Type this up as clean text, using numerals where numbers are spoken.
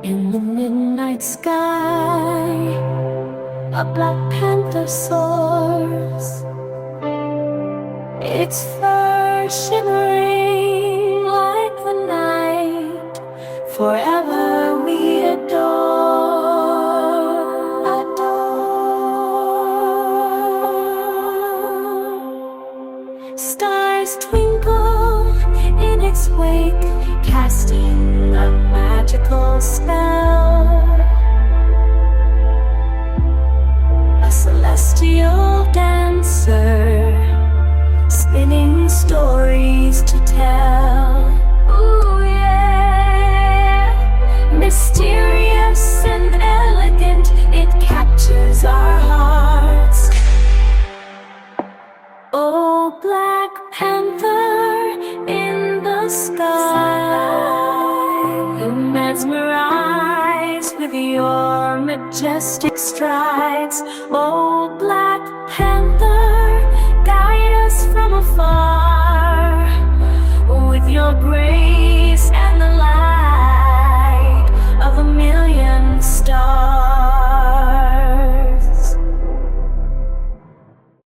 In the midnight sky, a black panther soars, its fur shimmering like the night. Forever we adore. Stars twinkle in its wake, casting a magical spell. A celestial dancer, spinning stories to tell. Ooh yeah, mysterious and elegant, it captures our hearts. Oh, Black Panther in the sky, you mesmerize with your majestic strides. Oh, Black Panther, guide us from afar.